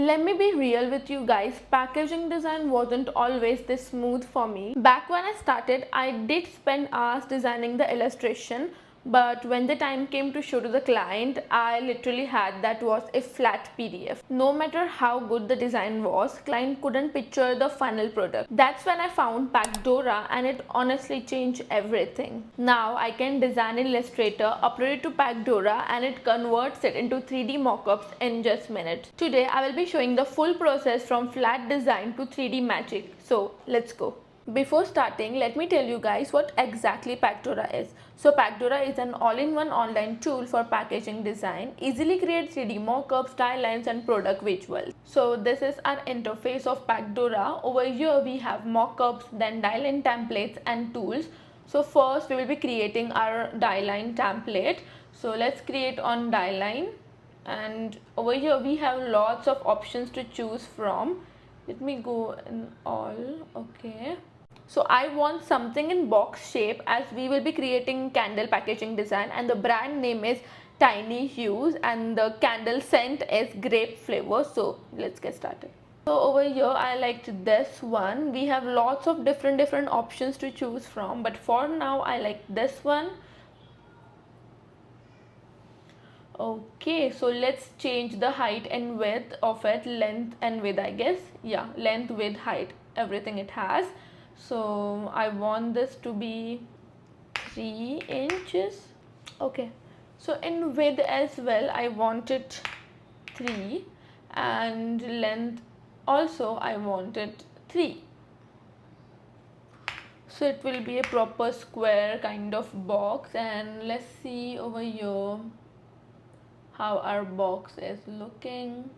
Let me be real with you guys, packaging design wasn't always this smooth for me. Back when I started, I did spend hours designing the illustration, but when the time came to show to the client, I literally had that was a flat PDF. No matter how good the design was, client couldn't picture the final product. That's when I found Pacdora, and it honestly changed everything. Now I can design in Illustrator, upload it to Pacdora, and it converts it into 3D mockups in just minutes. Today I will be showing the full process from flat design to 3D magic. So let's go. Before starting, let me tell you guys what exactly Pacdora is. So Pacdora is an all-in-one online tool for packaging design. Easily create 3D mockups, dieline and product visuals. So this is our interface of Pacdora. Over here we have mockups, then dieline templates and tools. So first we will be creating our dieline template. So let's create on dieline, and over here we have lots of options to choose from. Let me go in all. Okay, so I want something in box shape as we will be creating candle packaging design, and the brand name is Tiny Hues and the candle scent is grape flavor. So let's get started. So over here I liked this one. We have lots of different options to choose from, but for now I like this one. Okay, so let's change the height and width of it, length and width, I guess. Yeah, length, width, height, everything it has. So I want this to be 3 inches. Okay, so in width as well I want it 3, and length also I want it 3. So it will be a proper square kind of box. And let's see over here how our box is looking.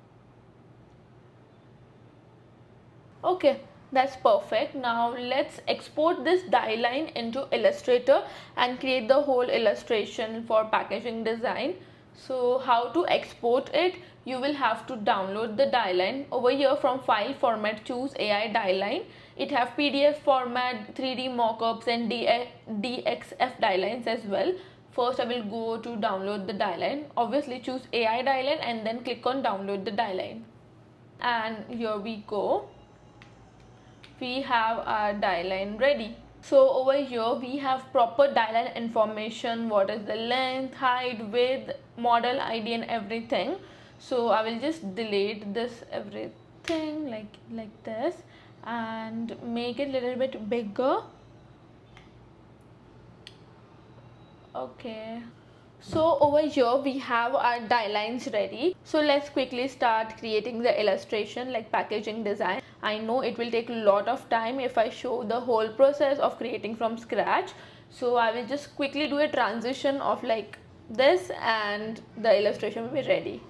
Okay, that's perfect. Now let's export this die line into Illustrator and create the whole illustration for packaging design. So how to export it? You will have to download the die line. Over here from file format, choose AI die line. It have PDF format, 3D mockups and DXF die lines as well. First I will go to download the die line. Obviously choose AI die line and then click on download the die line. And here we go. We have our die line ready. So over here we have proper die line information, what is the length, height, width, model ID and everything. So I will just delete this everything like this and make it a little bit bigger. Okay, so over here we have our die lines ready. So let's quickly start creating the illustration like packaging design. I know it will take a lot of time if I show the whole process of creating from scratch. So I will just quickly do a transition of like this and the illustration will be ready.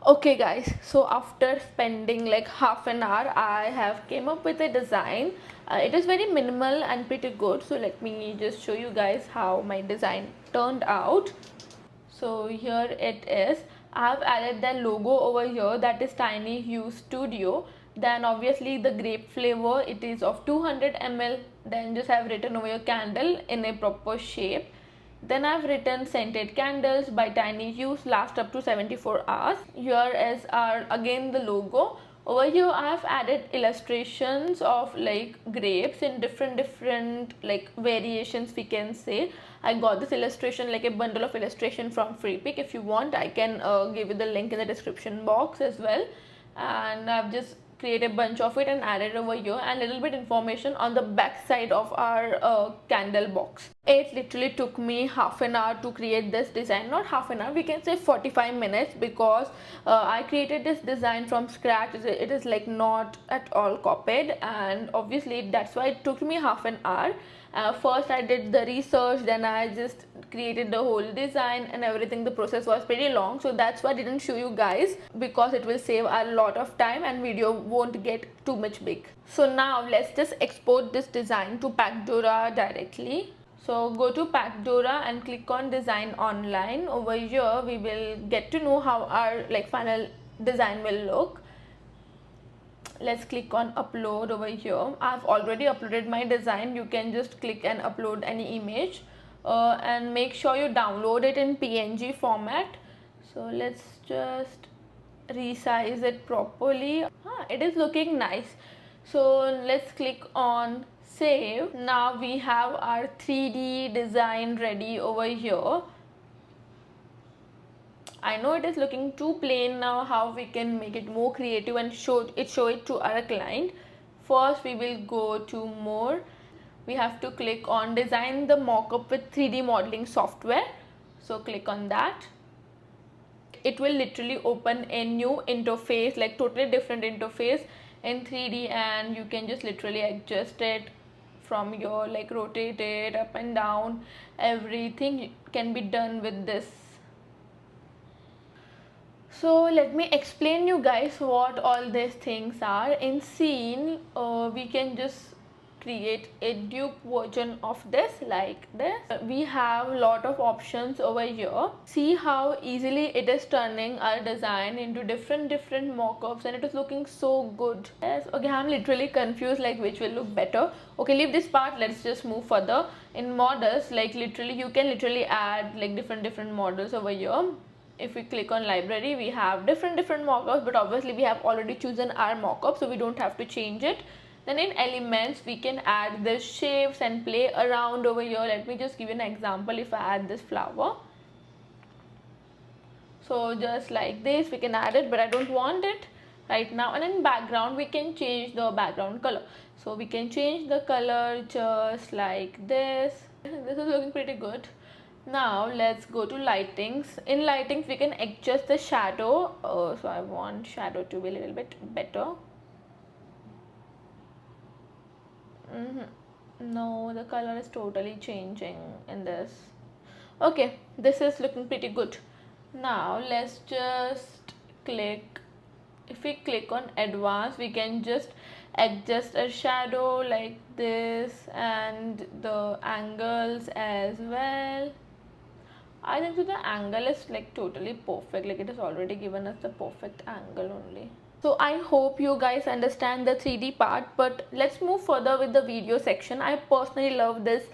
Okay guys, so after spending like half an hour I have came up with a design. It is very minimal and pretty good. So let me just show you guys how my design turned out. So here it is. I have added the logo over here, that is Tiny Hue Studio. Then obviously the grape flavor, it is of 200 ml. Then just have written over your candle in a proper shape. Then I've written scented candles by Tiny Hues, last up to 74 hours. Here is our again the logo. Over here I have added illustrations of like grapes in different like variations we can say. I got this illustration like a bundle of illustration from Freepik. If you want I can give you the link in the description box as well. And I've just create a bunch of it and add it over here, and little bit information on the back side of our candle box. It literally took me half an hour to create this design. Not half an hour, we can say 45 minutes, because I created this design from scratch. It is like not at all copied, and obviously that's why it took me half an hour. First I did the research, then I just created the whole design and everything. The process was pretty long, so that's why I didn't show you guys, because it will save a lot of time and video won't get too much big. So now let's just export this design to Pacdora directly. So go to Pacdora and click on design online. Over here we will get to know how our like final design will look. Let's click on upload over here. I've already uploaded my design. You can just click and upload any image and make sure you download it in PNG format. So let's just resize it properly. It is looking nice. So let's click on save. Now we have our 3D design ready over here. I know it is looking too plain now. How we can make it more creative and show it to our client. First we will go to more. We have to click on design the mockup with 3D modeling software. So click on that. It will literally open a new interface, like totally different interface in 3D, and you can just literally adjust it from your, like rotate it up and down. Everything can be done with this. So let me explain you guys what all these things are. In scene, we can just create a dupe version of this like this. We have a lot of options over here. See how easily it is turning our design into different mockups, and it is looking so good. Yes, okay, I'm literally confused like which will look better. Okay, leave this part, let's just move further. In models, like literally you can literally add like different models over here. If we click on library, we have different mockups, but obviously we have already chosen our mockup, so we don't have to change it. Then in elements, we can add the shapes and play around over here. Let me just give you an example. If I add this flower, so just like this we can add it, but I don't want it right now. And in background, we can change the background color, so we can change the color just like this. This is looking pretty good. Now let's go to lightings. In lightings, we can adjust the shadow. So I want shadow to be a little bit better. No, the color is totally changing in this. Okay, this is looking pretty good. Now let's just click. If we click on advanced, we can just adjust a shadow like this, and the angles as well. I think so the angle is like totally perfect, like it has already given us the perfect angle only. So I hope you guys understand the 3D part, but let's move further with the video section. I personally love this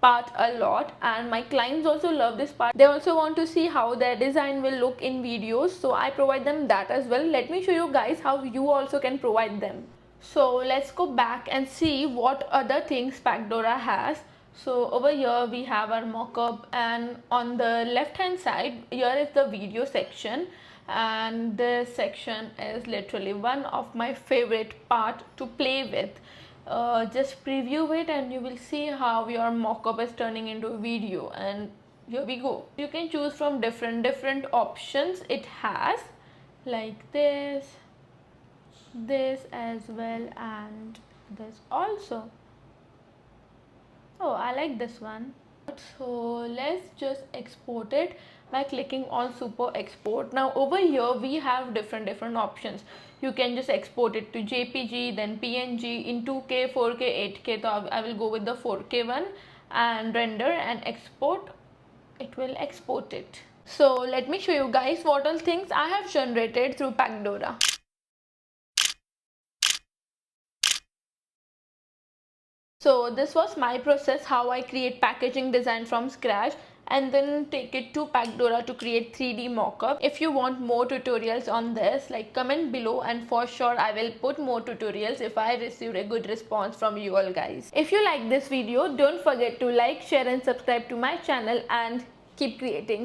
part a lot, and my clients also love this part. They also want to see how their design will look in videos, so I provide them that as well. Let me show you guys how you also can provide them. So let's go back and see what other things Pacdora has. So over here we have our mockup, and on the left hand side here is the video section, and this section is literally one of my favorite part to play with. Just preview it and you will see how your mockup is turning into a video, and here we go. You can choose from different options it has, like this as well, and this also. Oh, I like this one. So let's just export it by clicking on super export. Now over here we have different options. You can just export it to JPG, then PNG, in 2K, 4K, 8K. So I will go with the 4K one, and render and export. It will export it. So let me show you guys what all things I have generated through Packdora. So this was my process, how I create packaging design from scratch and then take it to Pacdora to create 3D mockup. If you want more tutorials on this, like comment below, and for sure I will put more tutorials if I receive a good response from you all guys. If you like this video, don't forget to like, share and subscribe to my channel, and keep creating.